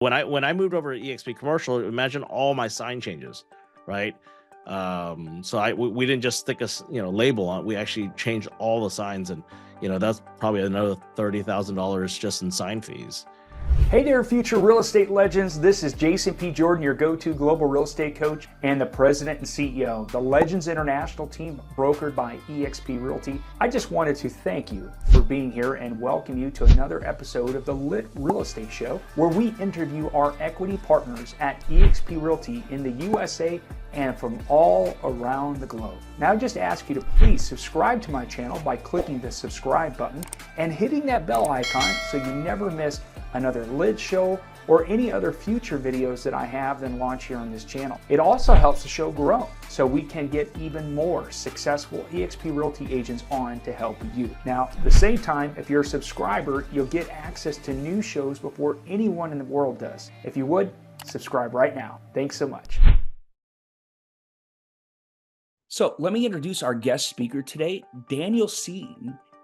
When I moved over to EXP Commercial, imagine all my sign changes, right? So we didn't just stick a label on it. We actually changed all the signs, and that's probably another $30,000 just in sign fees. Hey there, future real estate legends. This is Jason P. Jordan, your go-to global real estate coach and the president and CEO of the Legends International team, brokered by eXp Realty. I just wanted to thank you for being here and welcome you to another episode of the Lit Real Estate Show, where we interview our equity partners at eXp Realty in the USA and from all around the globe. Now I just ask you to please subscribe to my channel by clicking the subscribe button and hitting that bell icon so you never miss another Lit show or any other future videos that I have then launch here on this channel. It also helps the show grow so we can get even more successful eXp Realty agents on to help you. Now, at the same time, if you're a subscriber, you'll get access to new shows before anyone in the world does. If you would, subscribe right now. Thanks so much. So let me introduce our guest speaker today, Daniel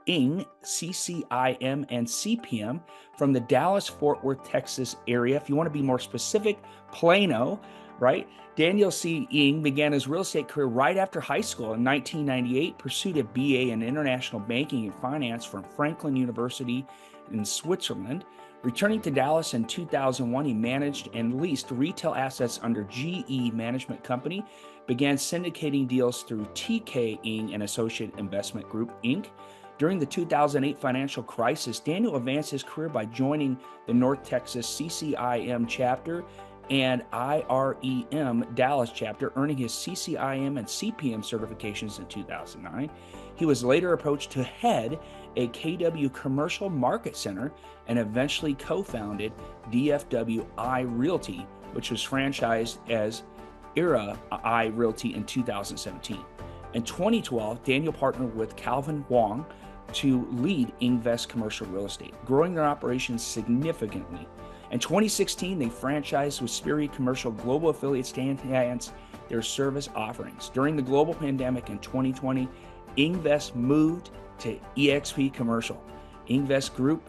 ENG, CCIM and CPM from the Dallas-Fort Worth, Texas area. If you want to be more specific, Plano, right? Daniel ENG began his real estate career right after high school in 1998, pursued a BA in International Banking and Finance from Franklin University in Switzerland. Returning to Dallas in 2001, he managed and leased retail assets under GE Management Company, began syndicating deals through TK ENG and Associate Investment Group, Inc. During the 2008 financial crisis, Daniel advanced his career by joining the North Texas CCIM chapter and IREM Dallas chapter, earning his CCIM and CPM certifications in 2009. He was later approached to head a KW Commercial Market Center and eventually co-founded DFW Realty, which was franchised as Era Realty in 2017. In 2012, Daniel partnered with Calvin Wong to lead Invest Commercial Real Estate, growing their operations significantly. In 2016, they franchised with Spirit Commercial Global Affiliates to enhance their service offerings. During the global pandemic in 2020, Invest moved to eXp Commercial. Invest Group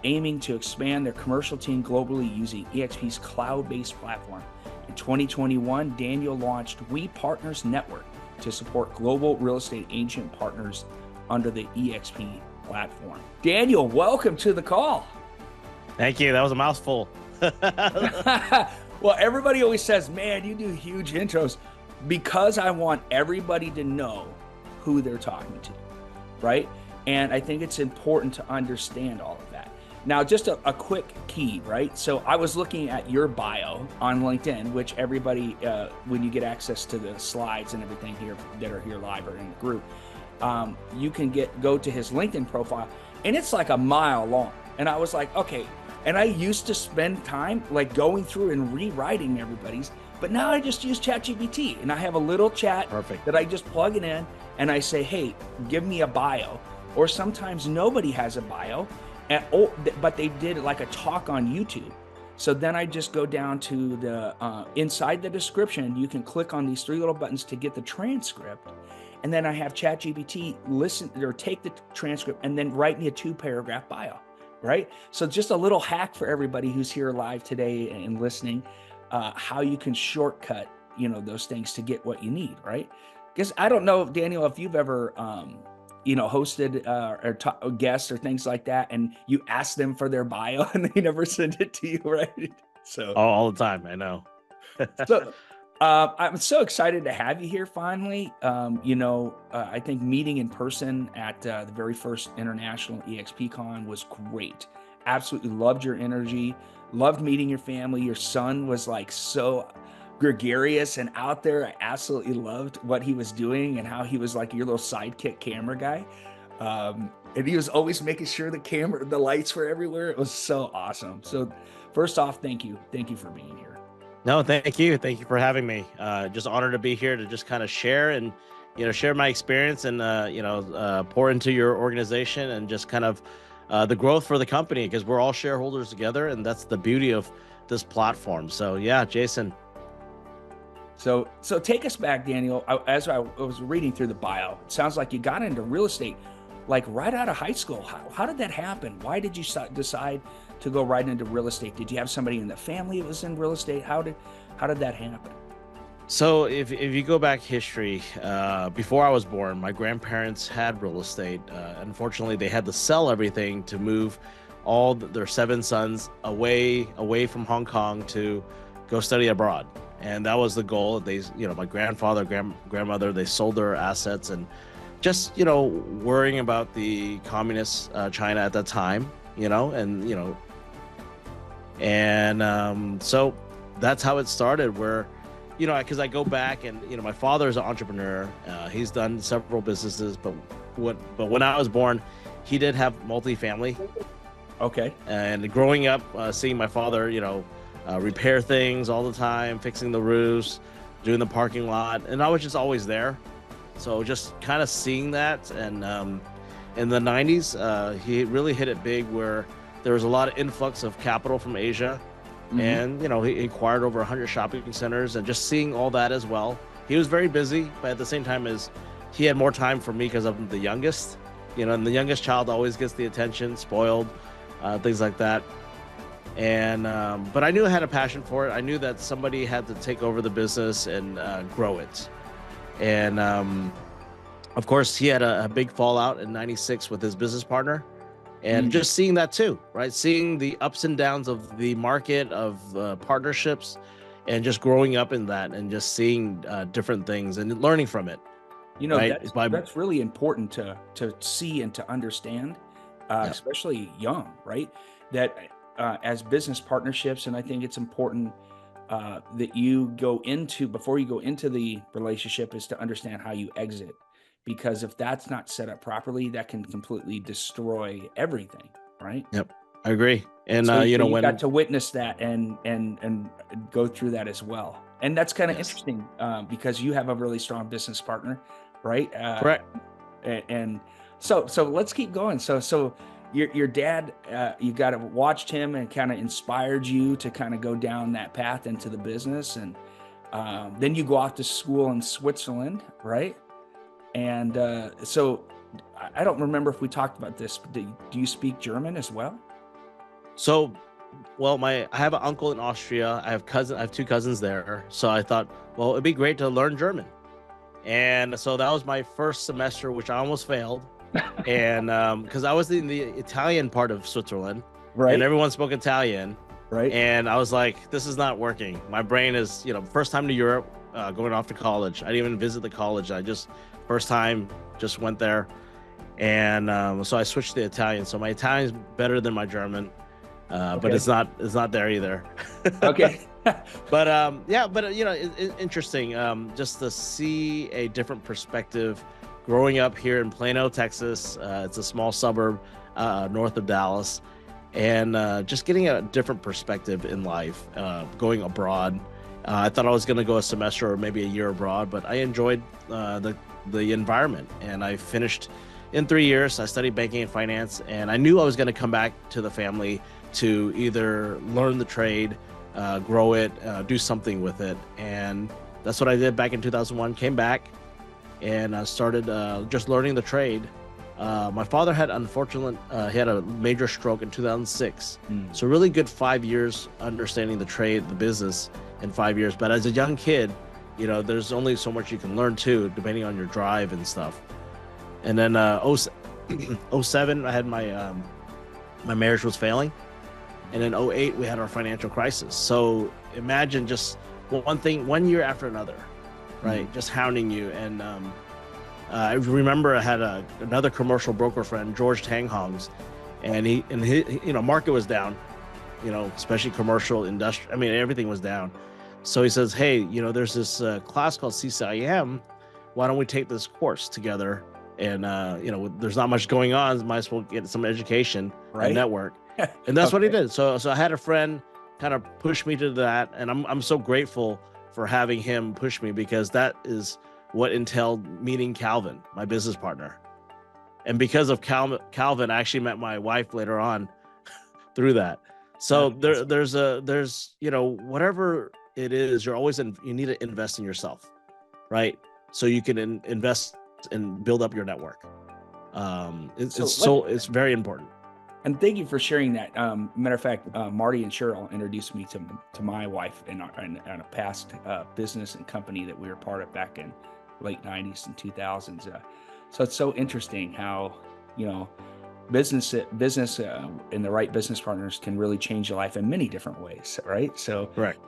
aiming to expand their commercial team globally using eXp's cloud-based platform. In 2021, Daniel launched We Partners Network to support global real estate agent partners under the eXp platform. Daniel, welcome to the call. Thank you. That was a mouthful. Well, everybody always says, man, you do huge intros, because I want everybody to know who they're talking to, right? And I think it's important to understand all of that. Now, just a quick key, right? So I was looking at your bio on LinkedIn, which everybody, when you get access to the slides and everything here that are here live or in the group, you can go to his LinkedIn profile, and it's like a mile long. And I was like, okay. And I used to spend time like going through and rewriting everybody's, but now I just use ChatGPT, and I have a little chat that I just plug it in and I say, hey, give me a bio. Or sometimes nobody has a bio, but they did like a talk on YouTube. So then I just go down to the inside the description, you can click on these three little buttons to get the transcript. And then I have ChatGPT listen or take the transcript and then write me a 2-paragraph bio, right? So just a little hack for everybody who's here live today and listening, how you can shortcut, those things to get what you need, right? Because I don't know, Daniel, if you've ever, hosted or guests or things like that, and you ask them for their bio and they never send it to you, right? So all the time, I know. So I'm so excited to have you here finally. I think meeting in person at the very first International eXp Con was great. Absolutely loved your energy, loved meeting your family. Your son was like so gregarious and out there. I absolutely loved what he was doing and how he was like your little sidekick camera guy. And he was always making sure the lights were everywhere. It was so awesome. So first off, thank you. Thank you for being here. No, thank you. Thank you for having me. Just honored to be here to just kind of share and, share my experience and, pour into your organization and just kind of the growth for the company, because we're all shareholders together. And that's the beauty of this platform. So yeah, Jason. So take us back, Daniel. As I was reading through the bio, it sounds like you got into real estate like right out of high school. How did that happen? Why did you decide to go right into real estate? Did you have somebody in the family that was in real estate? How did that happen? So if you go back history, before I was born, my grandparents had real estate. Unfortunately, they had to sell everything to move all their 7 sons away from Hong Kong to go study abroad. And that was the goal. My grandfather, grandmother, they sold their assets and just, worrying about the communist China at that time, so that's how it started, where because I go back and my father is an entrepreneur. He's done several businesses, but when I was born, he did have multifamily. Okay. And growing up, seeing my father, repair things all the time, fixing the roofs, doing the parking lot, and I was just always there. So just kind of seeing that, and in the 90s, he really hit it big, where there was a lot of influx of capital from Asia. And he acquired over 100 shopping centers, and just seeing all that as well. He was very busy, but at the same time, he had more time for me because I'm the youngest, and the youngest child always gets the attention, spoiled, things like that. And but I knew I had a passion for it. I knew that somebody had to take over the business and grow it. And of course, he had a big fallout in '96 with his business partner. And just seeing that too, right? Seeing the ups and downs of the market, of partnerships, and just growing up in that, and just seeing different things and learning from it. Right? That's really important to see and to understand, especially young, right? That as business partnerships, and I think it's important that before you go into the relationship, is to understand how you exit. Because if that's not set up properly, that can completely destroy everything, right? Yep, I agree. And so you got to witness that and go through that as well. And that's kind of interesting because you have a really strong business partner, right? Correct. And so let's keep going. So your dad, you got to watched him and kind of inspired you to kind of go down that path into the business, and then you go off to school in Switzerland, right? And so I don't remember if we talked about this, but do you speak German as well? So, well, I have an uncle in Austria. I have 2 cousins there. So I thought, well, it'd be great to learn German. And so that was my first semester, which I almost failed. And because I was in the Italian part of Switzerland, right, and everyone spoke Italian, right. And I was like, this is not working. My brain is, first time to Europe, going off to college. I didn't even visit the college. First time, just went there. And so I switched to Italian. So my Italian's better than my German, but it's not there either. Okay. But it's interesting just to see a different perspective. Growing up here in Plano, Texas, it's a small suburb north of Dallas, and just getting a different perspective in life, going abroad. I thought I was going to go a semester or maybe a year abroad, but I enjoyed the environment, and I finished in 3 years. I studied banking and finance, and I knew I was going to come back to the family to either learn the trade, grow it, do something with it. And that's what I did back in 2001. Came back and started just learning the trade. My father had he had a major stroke in 2006. So really good 5 years understanding the trade, the business in 5 years. But as a young kid, there's only so much you can learn too, depending on your drive and stuff. And then 07, I had my marriage was failing. And in 08, we had our financial crisis. So imagine just one year after another, right? Just hounding you. And I remember I had another commercial broker friend, George Tanghongs, and he market was down, especially commercial, industrial. I mean, everything was down. So he says, hey, there's this class called CCIM. Why don't we take this course together? And, there's not much going on. Might as well get some education and network. And that's what he did. So I had a friend kind of push me to that. And I'm so grateful for having him push me, because that is what entailed meeting Calvin, my business partner. And because of Calvin, I actually met my wife later on through that. So there's whatever it is, you need to invest in yourself, right? So you can invest and build up your network. It's very important. And thank you for sharing that. Matter of fact, Marty and Cheryl introduced me to my wife in a past business and company that we were part of back in late 90s and 2000s. So it's so interesting how, you know, business and the right business partners can really change your life in many different ways, right? So, Correct.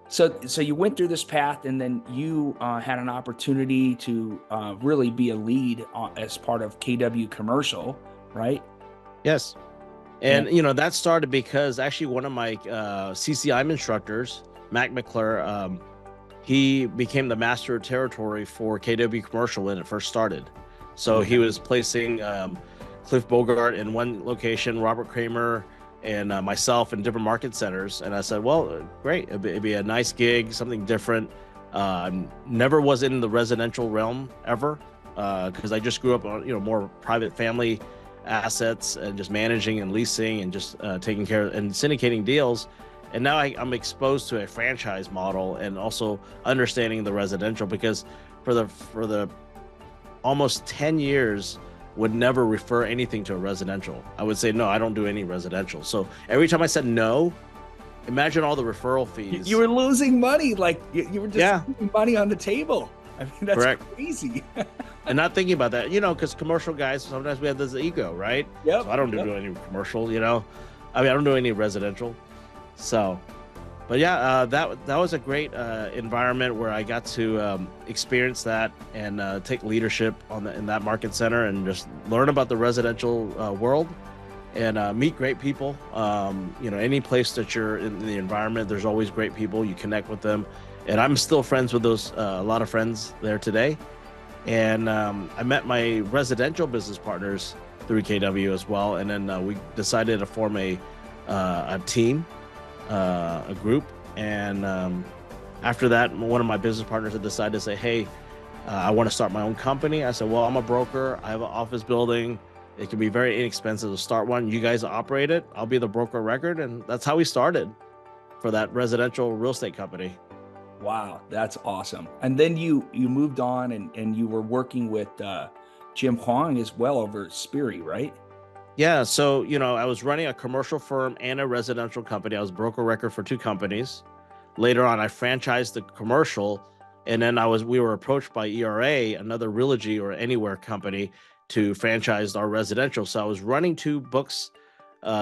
so you went through this path, and then you had an opportunity to really be a lead as part of KW Commercial, right? Yes. And, you know, that started because actually one of my CCIM instructors, Mac McClure, he became the master of territory for KW Commercial when it first started. So he was placing Cliff Bogart in one location, Robert Kramer and myself in different market centers. And I said, well, great. It'd be a nice gig, something different. Never was in the residential realm ever, because I just grew up on, you know, more private family assets and just managing and leasing and just taking care of and syndicating deals. And now I'm exposed to a franchise model and also understanding the residential, because for the almost 10 years would never refer anything to a residential. I would say, no, I don't do any residential. So every time I said no, imagine all the referral fees. You were losing money. Like you were just leaving money on the table. I mean, that's correct. Crazy. And not thinking about that, you know, because commercial guys, sometimes we have this ego, right? Yep. So I don't do any commercial, you know. I mean, I don't do any residential. So, but yeah, that was a great environment where I got to experience that and take leadership in that market center and just learn about the residential world and meet great people. You know, any place that you're in the environment, there's always great people. You connect with them, and I'm still friends with those a lot of friends there today. And I met my residential business partners through KW as well, and then we decided to form a team. A group, and after that, one of my business partners had decided to say, hey, I want to start my own company. I said, well, I'm a broker, I have an office building, it can be very inexpensive to start one, you guys operate it, I'll be the broker of record. And that's how we started for that residential real estate company. Wow, that's awesome. And then you moved on and you were working with Jim Huang as well over at Sperry, right? Yeah, so, you know, I was running a commercial firm and a residential company. I was broker record for two companies. Later on, I franchised the commercial, and then we were approached by ERA, another Realty or Anywhere company, to franchise our residential. So I was running two books,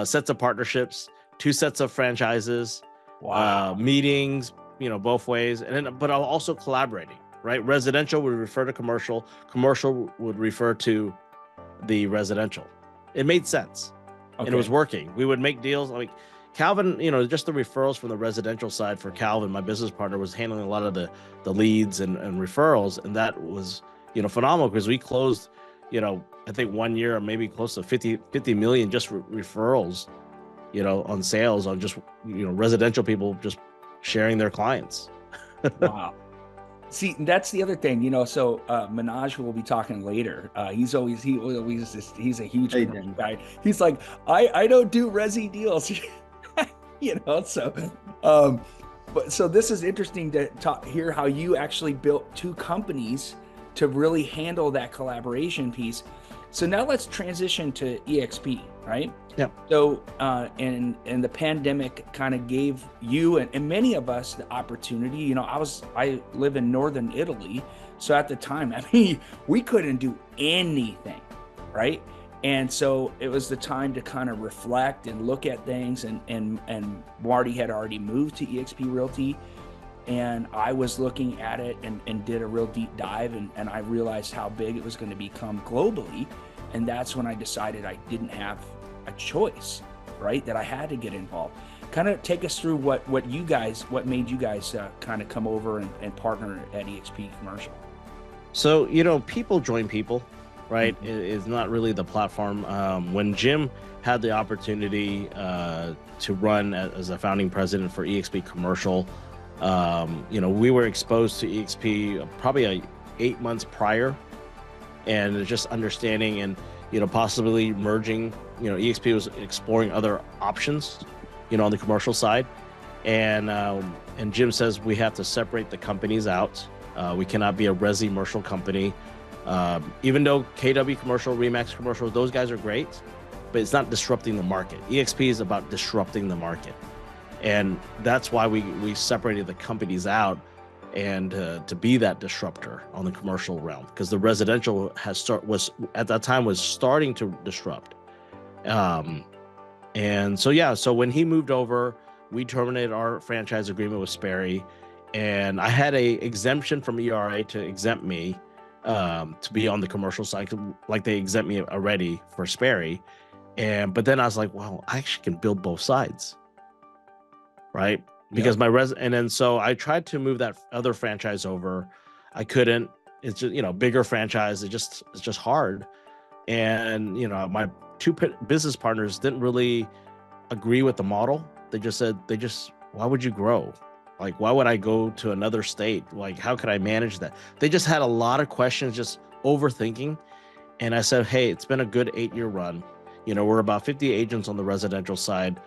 sets of partnerships, two sets of franchises, meetings, you know, both ways, and then but I'm also collaborating, right? Residential would refer to commercial, commercial would refer to the residential. It made sense. And it was working. We would make deals like Calvin, you know, just the referrals from the residential side for Calvin, my business partner, was handling a lot of the leads and referrals. And that was, you know, phenomenal, because we closed, you know, I think 1 year, maybe close to 50 million just referrals, you know, on sales, on just, you know, residential people just sharing their clients. Wow. See, that's the other thing, you know. So Minaj, who we'll be talking later, he's a huge guy. He's like, I don't do resi deals, you know. So, but so this is interesting to hear how you actually built two companies to really handle that collaboration piece. So now let's transition to EXP, right? Yeah. So, and the pandemic kind of gave you and many of us the opportunity. You know, I live in northern Italy, so at the time, I mean, we couldn't do anything, right? And so it was the time to kind of reflect and look at things. And Marty had already moved to EXP Realty, and I was looking at it and did a real deep dive, and I realized how big it was going to become globally. And that's when I decided I didn't have a choice, right? That I had to get involved. Kind of take us through what made you guys kind of come over and partner at EXP Commercial. So, you know, people join people, right? Mm-hmm. It's not really the platform. When Jim had the opportunity to run as a founding president for EXP Commercial, you know, we were exposed to EXP probably 8 months prior, and just understanding and, you know, possibly merging. You know, EXP was exploring other options, you know, on the commercial side, and Jim says we have to separate the companies out. We cannot be a resi commercial company, even though KW Commercial, Remax Commercial, those guys are great. but it's not disrupting the market. EXP is about disrupting the market. And that's why we separated the companies out, and to be that disruptor on the commercial realm, because the residential was at that time was starting to disrupt. And so when he moved over, we terminated our franchise agreement with Sperry, and I had a exemption from ERA to exempt me to be on the commercial side, like they exempt me already for Sperry. But then I was like, well, I actually can build both sides, right? Because and then so I tried to move that other franchise over. I couldn't. It's just, bigger franchise. It's just hard. And, my two business partners didn't really agree with the model. They just said, why would you grow? Like, why would I go to another state? Like, how could I manage that? They just had a lot of questions, just overthinking. And I said, hey, it's been a good 8-year run. We're about 50 agents on the residential side.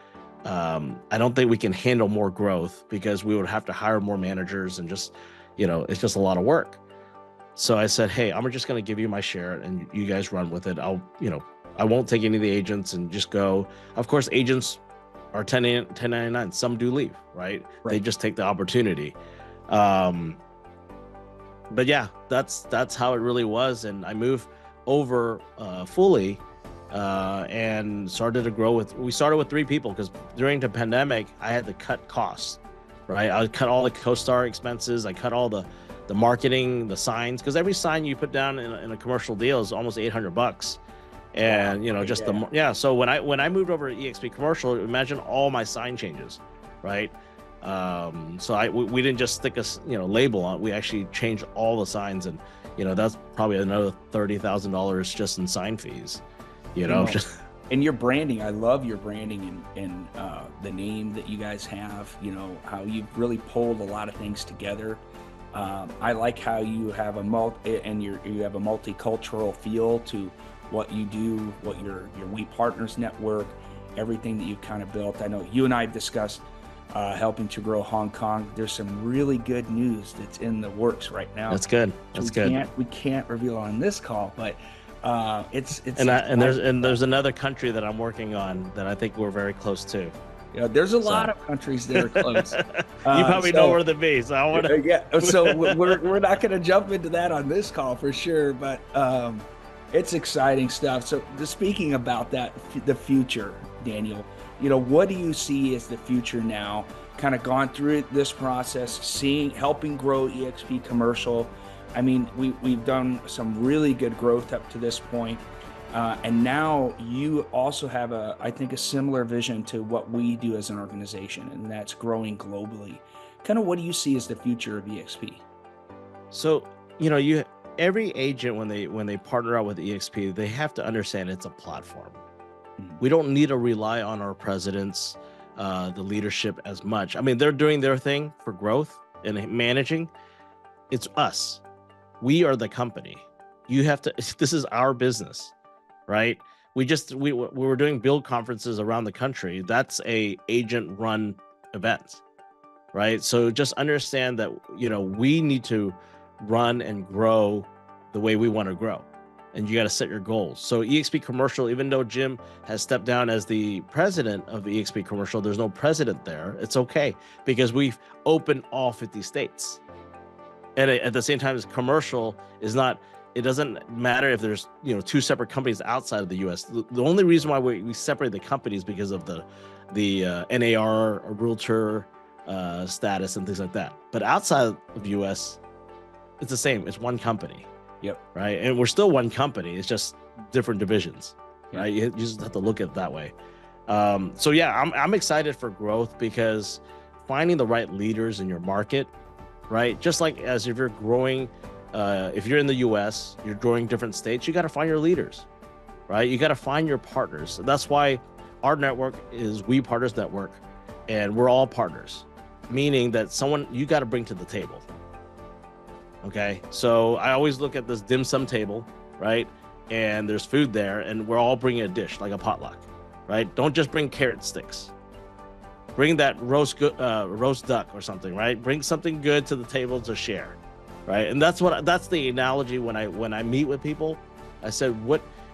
I don't think we can handle more growth, because we would have to hire more managers, and just, it's just a lot of work. So I said, hey, I'm just going to give you my share, and you guys run with it. I won't take any of the agents and just go. Of course, agents are 1099. Some do leave, right? They just take the opportunity. But yeah, that's how it really was. And I moved over fully and started to grow we started with 3 people, because during the pandemic, I had to cut costs, right? I cut all the CoStar expenses. I cut all the marketing, the signs, because every sign you put down in a commercial deal is almost $800. And so when I moved over to EXP Commercial, imagine all my sign changes, right? So we didn't just stick a label on it. We actually changed all the signs, and that's probably another $30,000 just in sign fees. And your branding, I love your branding and the name that you guys have. How you've really pulled a lot of things together. I like how you have you have a multicultural feel to what you do, what your We Partners network, everything that you've kind of built. I know you and I have discussed helping to grow Hong Kong. There's some really good news that's in the works right now. That's good. We can't reveal on this call, but it's there's another country that I'm working on that I think we're very close to. There's a lot of countries that are close. You probably know where the base. So we're not going to jump into that on this call for sure, but it's exciting stuff. So speaking about that, the future, Daniel, what do you see as the future now? Kind of gone through this process, helping grow EXP Commercial. I mean, we've done some really good growth up to this point. And now you also have I think a similar vision to what we do as an organization, and that's growing globally. Kind of what do you see as the future of EXP? So, every agent, when they partner out with EXP, they have to understand it's a platform. We don't need to rely on our presidents, the leadership as much. I mean, they're doing their thing for growth and managing. It's us. We are the company. This is our business. Right? We were doing build conferences around the country. That's a agent run event, right? So just understand that, we need to run and grow the way we want to grow, and you got to set your goals. So EXP Commercial, even though Jim has stepped down as the president of EXP Commercial, there's no president there. It's okay, because we've opened all 50 states. And at the same time, as commercial is not, it doesn't matter if there's 2 separate companies outside of the U.S. The only reason why we separate the companies because of the NAR or realtor status and things like that. But outside of the U.S., it's the same. It's one company. Yep. Right. And we're still one company. It's just different divisions. Yep. Right. You just have to look at it that way. So yeah, I'm excited for growth, because finding the right leaders in your market, right? Just like as if you're growing. If you're in the U.S., you're growing different states, you got to find your leaders, right? You got to find your partners. That's why our network is We Partners Network, and we're all partners, meaning that someone you got to bring to the table. Okay. So I always look at this dim sum table, right? And there's food there, and we're all bringing a dish, like a potluck, right? Don't just bring carrot sticks. Bring that roast duck or something, right? Bring something good to the table to share. Right. And that's the analogy when I meet with people. I said,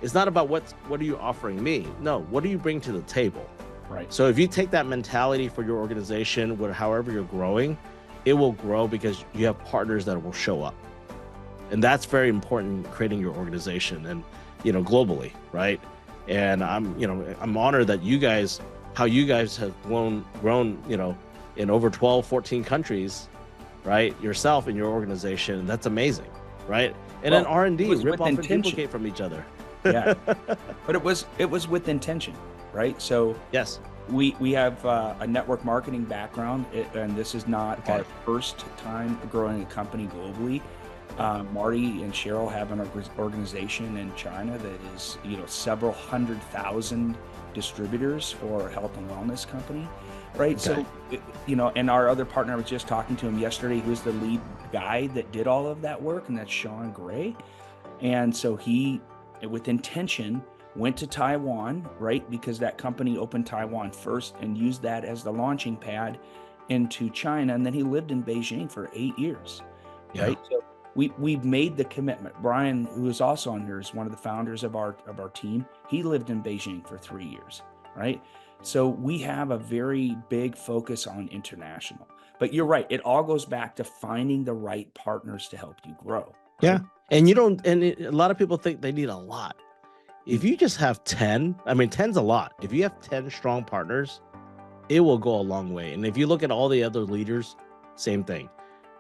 It's not about what are you offering me? No, what do you bring to the table? Right. So if you take that mentality for your organization, however you're growing, it will grow because you have partners that will show up. And that's very important in creating your organization and, globally, right? And I'm honored that how you guys have grown, in over 12, 14 countries, right? Yourself and your organization. That's amazing, right? And then R&D, rip off and duplicate from each other. Yeah, but it was with intention, right? So yes, we have a network marketing background, and this is not our first time growing a company globally. Marty and Cheryl have an organization in China that is, several 100,000 distributors for a health and wellness company, right? So, and our other partner, I was just talking to him yesterday, who's the lead guy that did all of that work, and that's Sean Gray. And so he, with intention, went to Taiwan, right? Because that company opened Taiwan first and used that as the launching pad into China. And then he lived in Beijing for 8 years, right? So we've made the commitment. Brian, who is also on here, is one of the founders of our team. He lived in Beijing for 3 years, right? So we have a very big focus on international. But you're right. It all goes back to finding the right partners to help you grow. Right? Yeah. And a lot of people think they need a lot. If you just have 10, 10's a lot. If you have 10 strong partners, it will go a long way. And if you look at all the other leaders, same thing.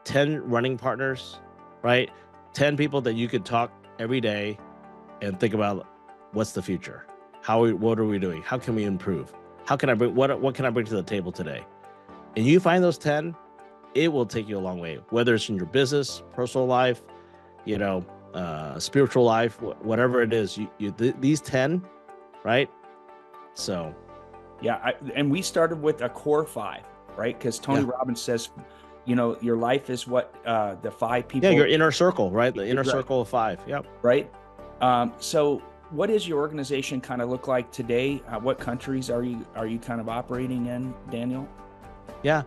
10 running partners, right? 10 people that you could talk every day and think about what's the future? What are we doing? How can we improve? How can I bring, what can I bring to the table today? And you find those 10, it will take you a long way, whether it's in your business, personal life, spiritual life, whatever it is, these 10, right? So yeah, and we started with a core 5, right? Because Tony Robbins says, your life is what the 5 people. Yeah, your inner circle, right? The inner circle of 5. Yep. Right. So what does your organization kind of look like today? What countries are you kind of operating in, Daniel? Yeah.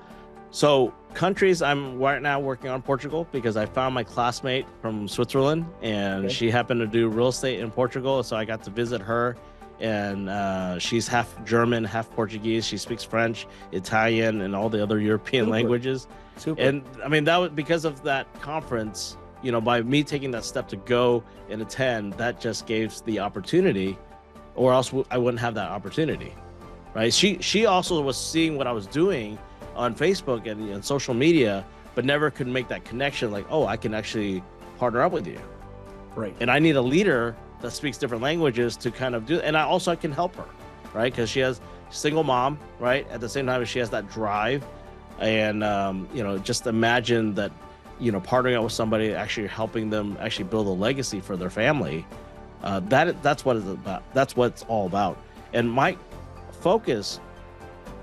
So countries, I'm right now working on Portugal because I found my classmate from Switzerland, and she happened to do real estate in Portugal. So I got to visit her, and she's half German, half Portuguese. She speaks French, Italian, and all the other European languages. Super. And that was because of that conference, by me taking that step to go and attend, that just gave the opportunity, or else I wouldn't have that opportunity, right? She also was seeing what I was doing on Facebook and social media, but never could make that connection. Like, oh, I can actually partner up with you. Right. And I need a leader that speaks different languages to kind of do, and I can help her, right? Because she has single mom, right? At the same time, she has that drive, and just imagine that, partnering up with somebody, actually helping them actually build a legacy for their family. That's what it's about. That's what it's all about. And my focus,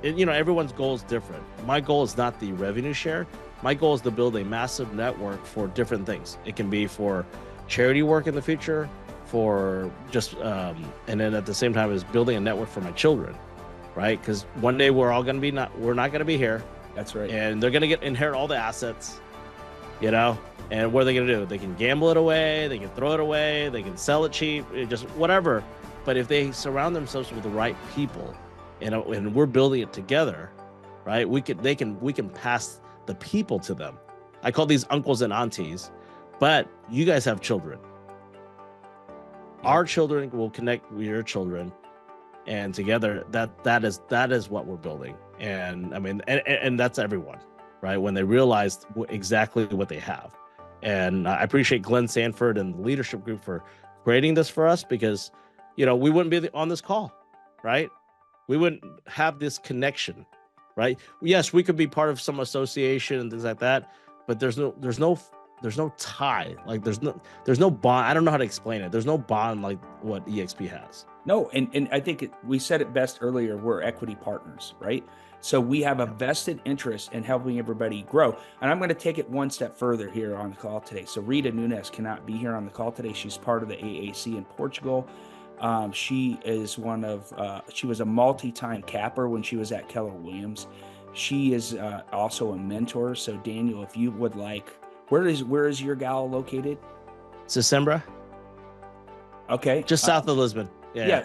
everyone's goal is different. My goal is not the revenue share. My goal is to build a massive network for different things. It can be for charity work in the future, for just, and then at the same time is building a network for my children, right? Because one day we're not going to be here. That's right. And they're going to inherit all the assets, and what are they going to do? They can gamble it away. They can throw it away. They can sell it cheap, just whatever. But if they surround themselves with the right people, and we're building it together, right? We can pass the people to them. I call these uncles and aunties, but you guys have children. Our children will connect with your children, and together that is what we're building. And and that's everyone, right? When they realize exactly what they have. And I appreciate Glenn Sanford and the leadership group for creating this for us, because we wouldn't be on this call, right? We wouldn't have this connection, right? Yes, we could be part of some association and things like that, but there's no tie. Like there's no bond. I don't know how to explain it. There's no bond like what EXP has. No, and I think we said it best earlier. We're equity partners, right? So we have a vested interest in helping everybody grow. And I'm going to take it one step further here on the call today. So Rita Nunes cannot be here on the call today. She's part of the AAC in Portugal. She is she was a multi-time capper when she was at Keller Williams. She is also a mentor. So Daniel, if you would like, where is your gal located? Sesimbra. Okay. Just south of Lisbon. Yeah. Yeah.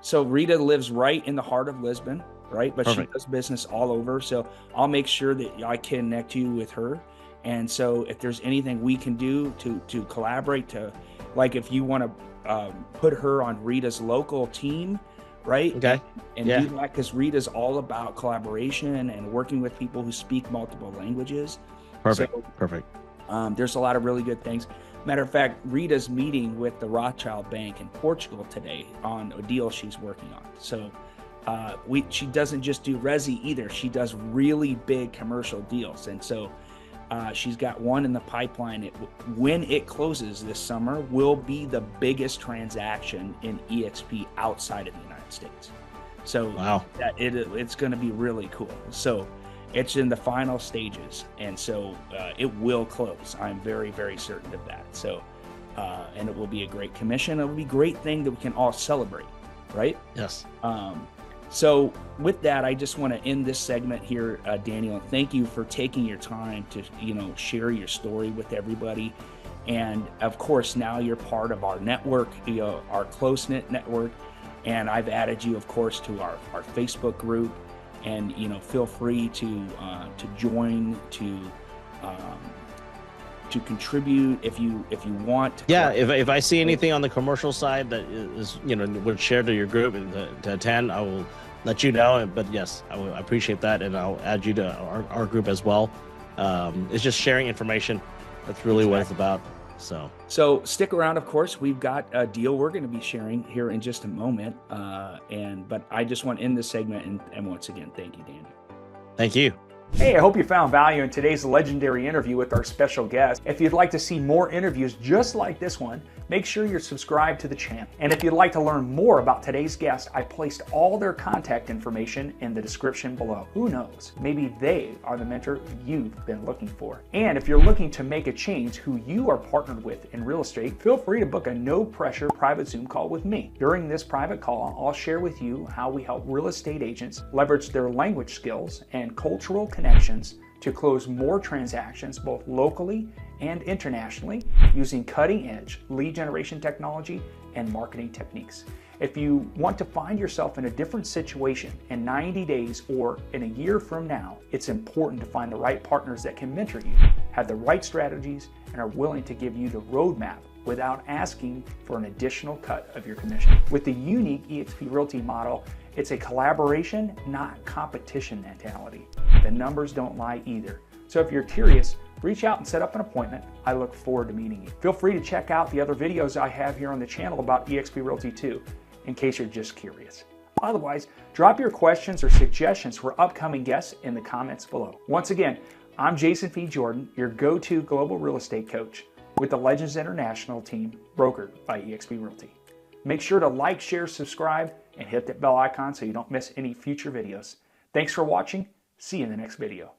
So Rita lives right in the heart of Lisbon, right? But Perfect. she does business all over. So I'll make sure that I connect you with her. And so if there's anything we can do to collaborate, to like if you want to put her on Rita's local team, right? Okay. And Yeah. do that, because Rita's all about collaboration and working with people who speak multiple languages. Perfect. So Perfect. there's a lot of really good things. Matter of fact, Rita's meeting with the Rothschild Bank in Portugal today on a deal she's working on. So she doesn't just do resi either. She does really big commercial deals. And so she's got one in the pipeline. When it closes this summer, will be the biggest transaction in EXP outside of the United States. So Wow. It's going to be really cool. So it's in the final stages, and so it will close. I'm very, very certain of that. So, and it will be a great commission. It will be a great thing that we can all celebrate, right? Yes. So with that, I just want to end this segment here, Daniel. Thank you for taking your time to, share your story with everybody. And of course, now you're part of our network, our close-knit network. And I've added you, of course, to our Facebook group. And feel free to join, to contribute if you want. Yeah, if I see anything on the commercial side that is would share to your group and to attend, I will let you know. But yes, I appreciate that, and I'll add you to our group as well. It's just sharing information. That's really what it's about. So stick around. Of course, we've got a deal we're going to be sharing here in just a moment. But I just want to end this segment and once again, thank you, Daniel. Thank you. Hey, I hope you found value in today's legendary interview with our special guest. If you'd like to see more interviews just like this one, make sure you're subscribed to the channel. And if you'd like to learn more about today's guest, I placed all their contact information in the description below. Who knows? Maybe they are the mentor you've been looking for. And if you're looking to make a change who you are partnered with in real estate, feel free to book a no-pressure private Zoom call with me. During this private call, I'll share with you how we help real estate agents leverage their language skills and cultural connections to close more transactions both locally and internationally using cutting-edge lead generation technology and marketing techniques. If you want to find yourself in a different situation in 90 days or in a year from now, it's important to find the right partners that can mentor you, have the right strategies, and are willing to give you the roadmap without asking for an additional cut of your commission. With the unique eXp Realty model, it's a collaboration, not competition mentality. The numbers don't lie either. So if you're curious, reach out and set up an appointment. I look forward to meeting you. Feel free to check out the other videos I have here on the channel about eXp Realty too, in case you're just curious. Otherwise, drop your questions or suggestions for upcoming guests in the comments below. Once again, I'm Jason P. Jordan, your go-to global real estate coach with the Legends International team, brokered by eXp Realty. Make sure to like, share, subscribe, and hit that bell icon so you don't miss any future videos. Thanks for watching. See you in the next video.